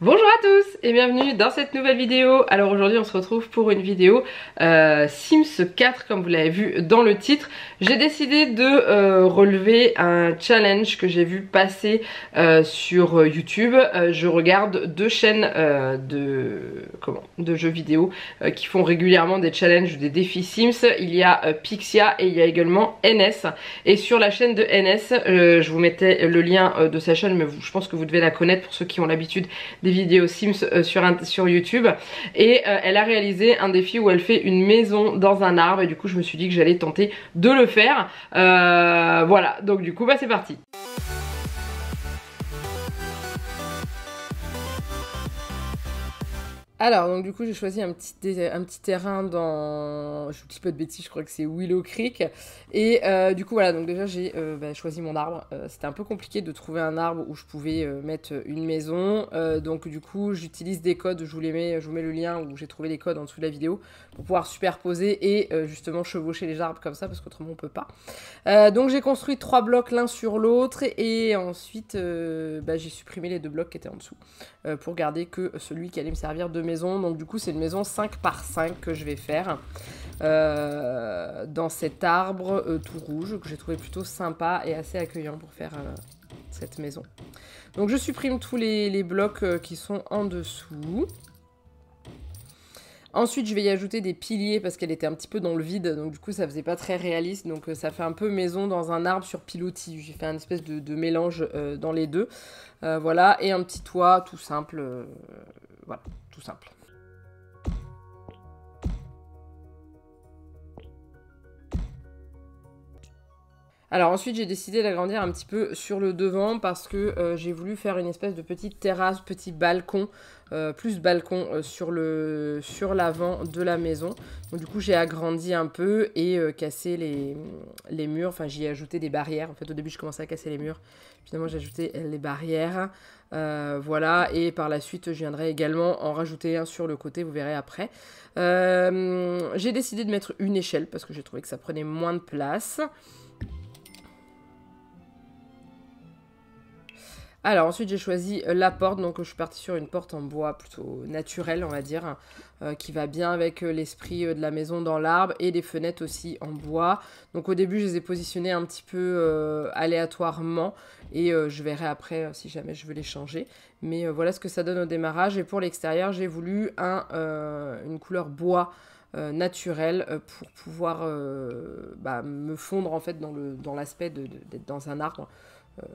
Bonjour à tous et bienvenue dans cette nouvelle vidéo. Alors aujourd'hui on se retrouve pour une vidéo Sims 4 comme vous l'avez vu dans le titre. J'ai décidé de relever un challenge que j'ai vu passer sur YouTube. Je regarde deux chaînes de jeux vidéo qui font régulièrement des challenges ou des défis Sims. Il y a Pixia et il y a également NS. Et sur la chaîne de NS, je vous mettais le lien de sa chaîne, mais je pense que vous devez la connaître pour ceux qui ont l'habitude des vidéos Sims sur YouTube, et elle a réalisé un défi où elle fait une maison dans un arbre, et du coup je me suis dit que j'allais tenter de le faire. Voilà, donc du coup bah c'est parti. Alors, donc du coup, j'ai choisi un petit terrain dans... Je vous dis pas de bêtises, je crois que c'est Willow Creek. Et du coup, voilà, donc déjà, j'ai choisi mon arbre. C'était un peu compliqué de trouver un arbre où je pouvais mettre une maison. Donc du coup, j'utilise des codes, je vous mets le lien où j'ai trouvé les codes en dessous de la vidéo pour pouvoir superposer et justement chevaucher les arbres comme ça, parce qu'autrement, on peut pas. Donc j'ai construit 3 blocs l'un sur l'autre et ensuite j'ai supprimé les 2 blocs qui étaient en dessous pour garder que celui qui allait me servir de maison. Donc du coup c'est une maison 5 par 5 que je vais faire dans cet arbre tout rouge que j'ai trouvé plutôt sympa et assez accueillant pour faire cette maison. Donc je supprime tous les blocs qui sont en dessous. Ensuite, je vais y ajouter des piliers parce qu'elle était un petit peu dans le vide, donc du coup, ça faisait pas très réaliste. Donc, ça fait un peu maison dans un arbre sur pilotis. J'ai fait un espèce de mélange dans les deux. Voilà, et un petit toit tout simple. Voilà, tout simple. Alors ensuite j'ai décidé d'agrandir un petit peu sur le devant parce que j'ai voulu faire une espèce de petite terrasse, petit balcon, plus balcon sur l'avant de la maison. Donc du coup j'ai agrandi un peu et cassé les murs, enfin j'y ai ajouté des barrières. En fait au début je commençais à casser les murs, finalement j'ai ajouté les barrières. Voilà, et par la suite je viendrai également en rajouter un sur le côté, vous verrez après. J'ai décidé de mettre une échelle parce que j'ai trouvé que ça prenait moins de place. Alors ensuite j'ai choisi la porte, donc je suis partie sur une porte en bois plutôt naturel on va dire, qui va bien avec l'esprit de la maison dans l'arbre, et les fenêtres aussi en bois. Donc au début je les ai positionnées un petit peu aléatoirement et je verrai après si jamais je veux les changer. Mais voilà ce que ça donne au démarrage, et pour l'extérieur j'ai voulu une couleur bois naturelle pour pouvoir me fondre en fait dans l'aspect d'être dans un arbre.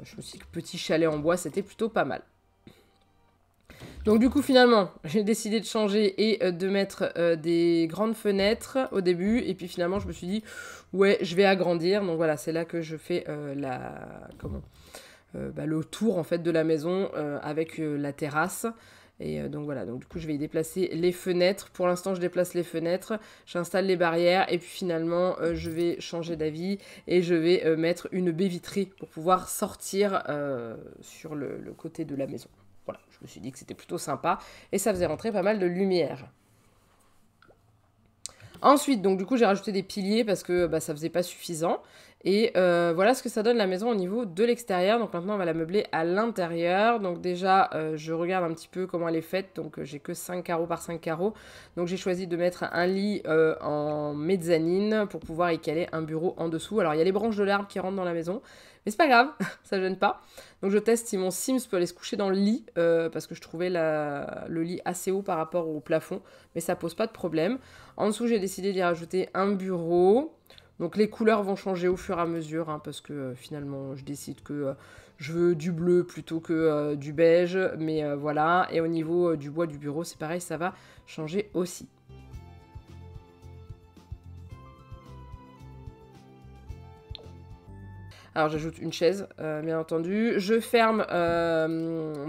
Je me suis dit que petit chalet en bois, c'était plutôt pas mal. Donc du coup, finalement, j'ai décidé de changer et de mettre des grandes fenêtres au début. Et puis finalement, je me suis dit, ouais, je vais agrandir. Donc voilà, c'est là que je fais le tour en fait de la maison avec la terrasse. Et donc voilà, donc du coup je vais y déplacer les fenêtres. Pour l'instant je déplace les fenêtres, j'installe les barrières et puis finalement je vais changer d'avis et je vais mettre une baie vitrée pour pouvoir sortir sur le côté de la maison. Voilà, je me suis dit que c'était plutôt sympa et ça faisait rentrer pas mal de lumière. Ensuite, donc du coup, j'ai rajouté des piliers parce que ça faisait pas suffisant. Et voilà ce que ça donne la maison au niveau de l'extérieur. Donc maintenant, on va la meubler à l'intérieur. Donc déjà, je regarde un petit peu comment elle est faite. Donc j'ai que 5 carreaux par 5 carreaux. Donc j'ai choisi de mettre un lit en mezzanine pour pouvoir y caler un bureau en dessous. Alors il y a les branches de l'arbre qui rentrent dans la maison. Mais c'est pas grave, ça gêne pas. Donc je teste si mon Sims peut aller se coucher dans le lit. Parce que je trouvais le lit assez haut par rapport au plafond. Mais ça pose pas de problème. En dessous, j'ai décidé d'y rajouter un bureau. Donc les couleurs vont changer au fur et à mesure, hein, parce que finalement, je décide que je veux du bleu plutôt que du beige. Mais voilà, et au niveau du bois du bureau, c'est pareil, ça va changer aussi. Alors j'ajoute une chaise, bien entendu. Je ferme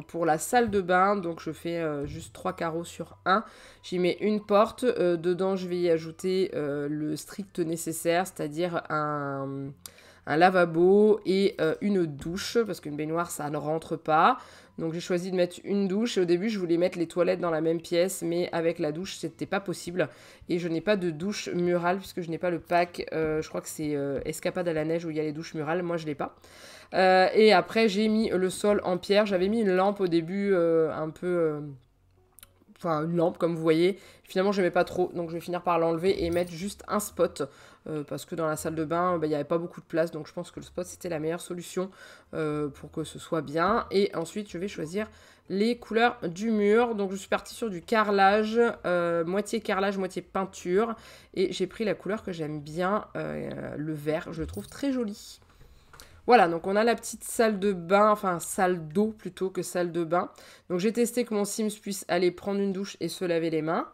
pour la salle de bain, donc je fais juste 3 carreaux sur 1. J'y mets une porte, dedans je vais y ajouter le strict nécessaire, c'est-à-dire un un lavabo et une douche, parce qu'une baignoire, ça ne rentre pas. Donc j'ai choisi de mettre une douche et au début je voulais mettre les toilettes dans la même pièce mais avec la douche c'était pas possible et je n'ai pas de douche murale puisque je n'ai pas le pack, je crois que c'est Escapade à la neige où il y a les douches murales, moi je l'ai pas. Et après j'ai mis le sol en pierre, j'avais mis une lampe au début un peu... Enfin, une lampe, comme vous voyez. Finalement, je n'aimais pas trop, donc je vais finir par l'enlever et mettre juste un spot. Parce que dans la salle de bain, il n'y avait pas beaucoup de place. Donc, je pense que le spot, c'était la meilleure solution pour que ce soit bien. Et ensuite, je vais choisir les couleurs du mur. Donc, je suis partie sur du carrelage, moitié carrelage, moitié peinture. Et j'ai pris la couleur que j'aime bien, le vert. Je le trouve très joli. Voilà, donc on a la petite salle de bain, enfin salle d'eau plutôt que salle de bain. Donc j'ai testé que mon Sims puisse aller prendre une douche et se laver les mains.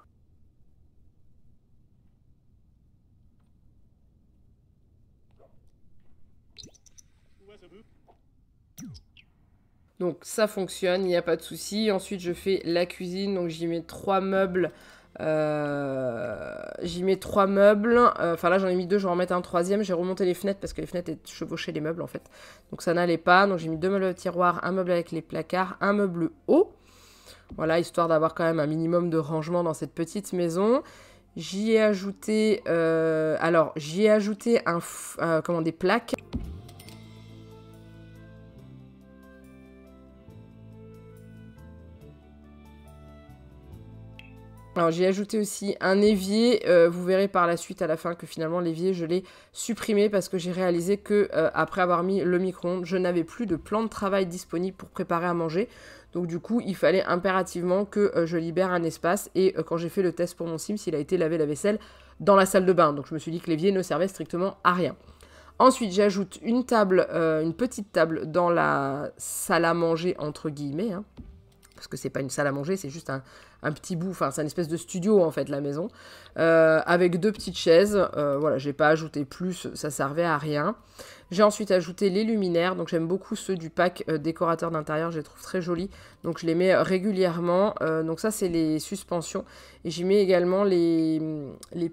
Donc ça fonctionne, il n'y a pas de souci. Ensuite je fais la cuisine, donc j'y mets 3 meubles. J'y mets 3 meubles. Enfin là j'en ai mis 2, je vais en mettre un troisième. J'ai remonté les fenêtres parce que les fenêtres chevauchaient les meubles en fait. Donc ça n'allait pas. Donc j'ai mis 2 meubles au tiroir, un meuble avec les placards, un meuble haut. Voilà, histoire d'avoir quand même un minimum de rangement dans cette petite maison. J'y ai ajouté... j'y ai ajouté des plaques. Alors j'ai ajouté aussi un évier, vous verrez par la suite à la fin que finalement l'évier je l'ai supprimé parce que j'ai réalisé que après avoir mis le micro-ondes, je n'avais plus de plan de travail disponible pour préparer à manger. Donc du coup il fallait impérativement que je libère un espace et quand j'ai fait le test pour mon Sims, il a été laver la vaisselle dans la salle de bain. Donc je me suis dit que l'évier ne servait strictement à rien. Ensuite j'ajoute une table, une petite table dans la salle à manger entre guillemets, hein. Parce que c'est pas une salle à manger, c'est juste un petit bout, enfin c'est une espèce de studio en fait la maison, avec 2 petites chaises, voilà, j'ai pas ajouté plus, ça servait à rien. J'ai ensuite ajouté les luminaires, donc j'aime beaucoup ceux du pack décorateur d'intérieur, je les trouve très jolis, donc je les mets régulièrement, donc ça c'est les suspensions, et j'y mets également les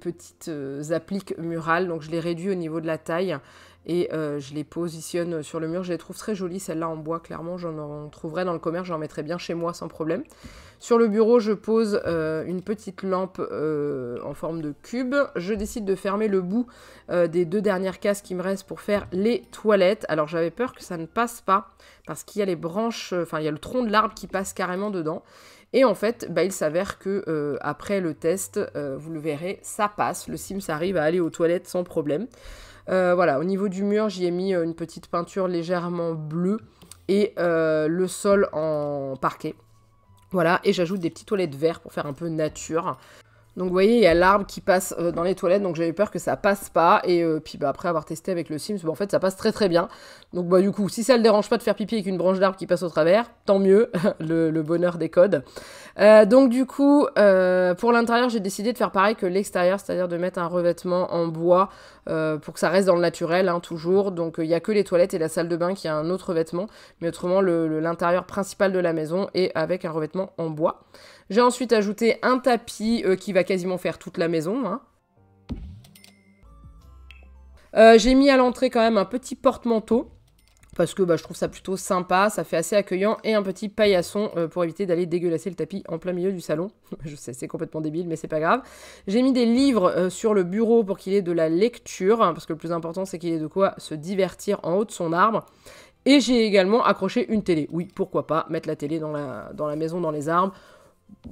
petites appliques murales, donc je les réduis au niveau de la taille, et je les positionne sur le mur. Je les trouve très jolies, celles-là en bois, clairement. J'en trouverais dans le commerce, j'en mettrais bien chez moi sans problème. Sur le bureau, je pose une petite lampe en forme de cube. Je décide de fermer le bout des 2 dernières cases qui me restent pour faire les toilettes. Alors j'avais peur que ça ne passe pas, parce qu'il y a les branches, enfin il y a le tronc de l'arbre qui passe carrément dedans. Et en fait, il s'avère que après le test, vous le verrez, ça passe. Le Sims arrive à aller aux toilettes sans problème. Voilà, au niveau du mur, j'y ai mis une petite peinture légèrement bleue et le sol en parquet. Voilà, et j'ajoute des petites toilettes vertes pour faire un peu nature. Donc vous voyez, il y a l'arbre qui passe dans les toilettes, donc j'avais peur que ça passe pas. Et puis après avoir testé avec le Sims, en fait ça passe très très bien. Donc du coup, si ça le dérange pas de faire pipi avec une branche d'arbre qui passe au travers, tant mieux, le bonheur des codes. Donc du coup, pour l'intérieur, j'ai décidé de faire pareil que l'extérieur, c'est-à-dire de mettre un revêtement en bois pour que ça reste dans le naturel, hein, toujours. Donc il n'y a que les toilettes et la salle de bain qui a un autre revêtement, mais autrement l'intérieur principal de la maison est avec un revêtement en bois. J'ai ensuite ajouté un tapis qui va quasiment faire toute la maison, hein. J'ai mis à l'entrée quand même un petit porte-manteau, parce que je trouve ça plutôt sympa, ça fait assez accueillant, et un petit paillasson pour éviter d'aller dégueulasser le tapis en plein milieu du salon. Je sais, c'est complètement débile, mais c'est pas grave. J'ai mis des livres sur le bureau pour qu'il ait de la lecture, hein, parce que le plus important c'est qu'il ait de quoi se divertir en haut de son arbre. Et j'ai également accroché une télé. Oui, pourquoi pas, mettre la télé dans la maison, dans les arbres.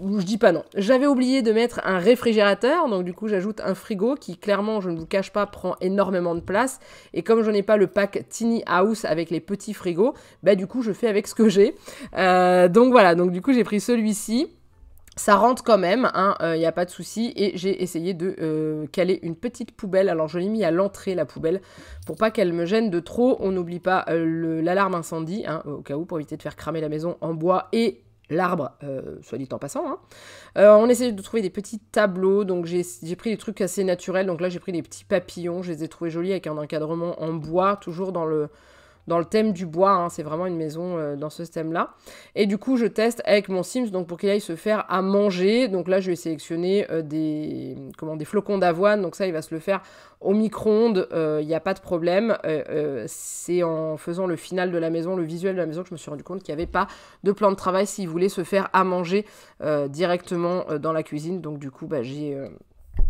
Je dis pas non. J'avais oublié de mettre un réfrigérateur, donc du coup j'ajoute un frigo qui clairement, je ne vous cache pas, prend énormément de place. Et comme je n'ai pas le pack Tiny House avec les petits frigos, du coup je fais avec ce que j'ai. Donc voilà, donc du coup j'ai pris celui-ci. Ça rentre quand même, hein, y a pas de souci. Et j'ai essayé de caler une petite poubelle. Alors je l'ai mis à l'entrée la poubelle pour pas qu'elle me gêne de trop. On n'oublie pas l'alarme incendie, hein, au cas où, pour éviter de faire cramer la maison en bois et l'arbre, soit dit en passant, hein. On essaie de trouver des petits tableaux, donc j'ai pris des trucs assez naturels, donc là j'ai pris des petits papillons, je les ai trouvés jolis avec un encadrement en bois, toujours dans dans le thème du bois, hein, c'est vraiment une maison dans ce thème-là. Et du coup, je teste avec mon Sims, donc pour qu'il aille se faire à manger. Donc là, je vais sélectionner des flocons d'avoine, donc ça, il va se le faire au micro-ondes, il n'y a pas de problème. C'est en faisant le final de la maison, le visuel de la maison, que je me suis rendu compte qu'il n'y avait pas de plan de travail s'il voulait se faire à manger directement dans la cuisine. Donc du coup,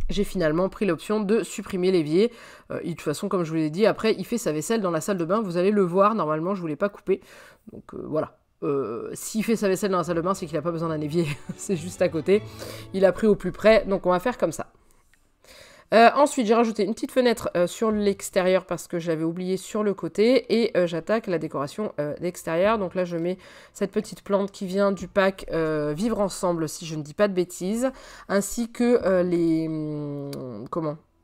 j'ai finalement pris l'option de supprimer l'évier. De toute façon, comme je vous l'ai dit, après, il fait sa vaisselle dans la salle de bain. Vous allez le voir, normalement, je ne vous l'ai pas coupé. Donc voilà. S'il fait sa vaisselle dans la salle de bain, c'est qu'il n'a pas besoin d'un évier. C'est juste à côté. Il a pris au plus près, donc on va faire comme ça. Ensuite, j'ai rajouté une petite fenêtre sur l'extérieur parce que j'avais oublié sur le côté. Et j'attaque la décoration d'extérieur. Donc là, je mets cette petite plante qui vient du pack Vivre Ensemble, si je ne dis pas de bêtises. Ainsi que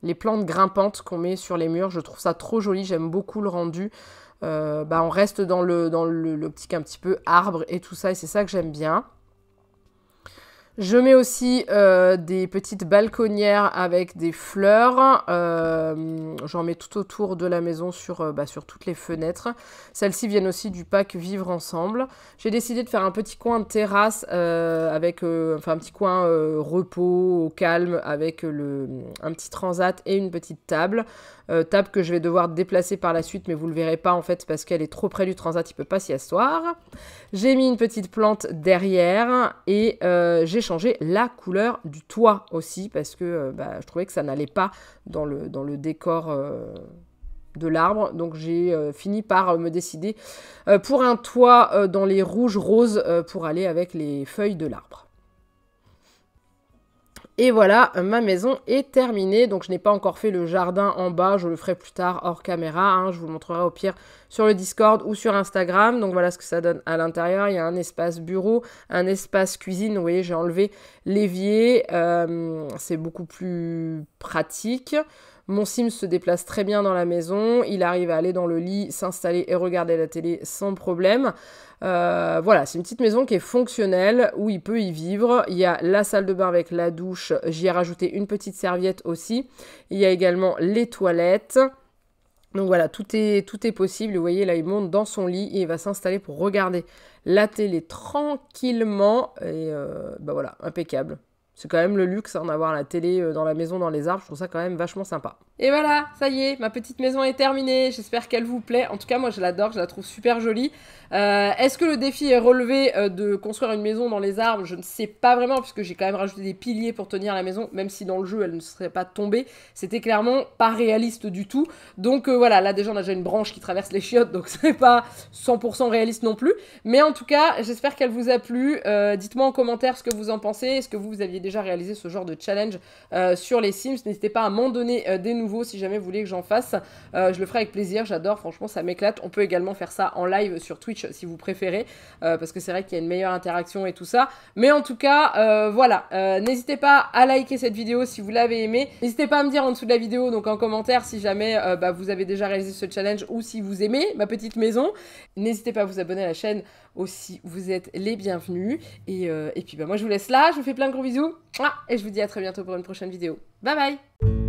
les plantes grimpantes qu'on met sur les murs. Je trouve ça trop joli, j'aime beaucoup le rendu. On reste dans l'optique un petit peu arbre et tout ça. Et c'est ça que j'aime bien. Je mets aussi des petites balconnières avec des fleurs. J'en mets tout autour de la maison sur toutes les fenêtres. Celles-ci viennent aussi du pack Vivre Ensemble. J'ai décidé de faire un petit coin de terrasse avec un petit coin repos, au calme, avec un petit transat et une petite table. Table que je vais devoir déplacer par la suite, mais vous ne le verrez pas en fait parce qu'elle est trop près du transat, il ne peut pas s'y asseoir. J'ai mis une petite plante derrière et j'ai changé la couleur du toit aussi parce que je trouvais que ça n'allait pas dans le décor de l'arbre. Donc j'ai fini par me décider pour un toit dans les rouges roses pour aller avec les feuilles de l'arbre. Et voilà, ma maison est terminée. Donc, je n'ai pas encore fait le jardin en bas. Je le ferai plus tard hors caméra. Hein. Je vous le montrerai au pire sur le Discord ou sur Instagram. Donc, voilà ce que ça donne à l'intérieur. Il y a un espace bureau, un espace cuisine. Vous voyez, j'ai enlevé l'évier. C'est beaucoup plus pratique. Mon Sims se déplace très bien dans la maison. Il arrive à aller dans le lit, s'installer et regarder la télé sans problème. Voilà, c'est une petite maison qui est fonctionnelle, où il peut y vivre. Il y a la salle de bain avec la douche. J'y ai rajouté une petite serviette aussi. Il y a également les toilettes. Donc voilà, tout est possible. Vous voyez, là, il monte dans son lit et il va s'installer pour regarder la télé tranquillement. Et voilà, impeccable. C'est quand même le luxe hein, d'avoir la télé dans la maison, dans les arbres. Je trouve ça quand même vachement sympa. Et voilà, ça y est, ma petite maison est terminée. J'espère qu'elle vous plaît. En tout cas, moi, je l'adore. Je la trouve super jolie. Est-ce que le défi est relevé de construire une maison dans les arbres? Je ne sais pas vraiment, puisque j'ai quand même rajouté des piliers pour tenir la maison, même si dans le jeu, elle ne serait pas tombée. C'était clairement pas réaliste du tout. Donc voilà, là, déjà, on a déjà une branche qui traverse les chiottes, donc c'est pas 100% réaliste non plus. Mais en tout cas, j'espère qu'elle vous a plu. Dites-moi en commentaire ce que vous en pensez. Est-ce que vous aviez déjà réalisé ce genre de challenge sur les Sims? N'hésitez pas à m'en donner des nouveaux si jamais vous voulez que j'en fasse. Je le ferai avec plaisir, j'adore, franchement ça m'éclate. On peut également faire ça en live sur Twitch si vous préférez, parce que c'est vrai qu'il y a une meilleure interaction et tout ça. Mais en tout cas, voilà, n'hésitez pas à liker cette vidéo si vous l'avez aimée. N'hésitez pas à me dire en dessous de la vidéo, donc en commentaire, si jamais vous avez déjà réalisé ce challenge ou si vous aimez ma petite maison. N'hésitez pas à vous abonner à la chaîne aussi, vous êtes les bienvenus. Et puis moi je vous laisse là, je vous fais plein de gros bisous. Et je vous dis à très bientôt pour une prochaine vidéo. Bye bye!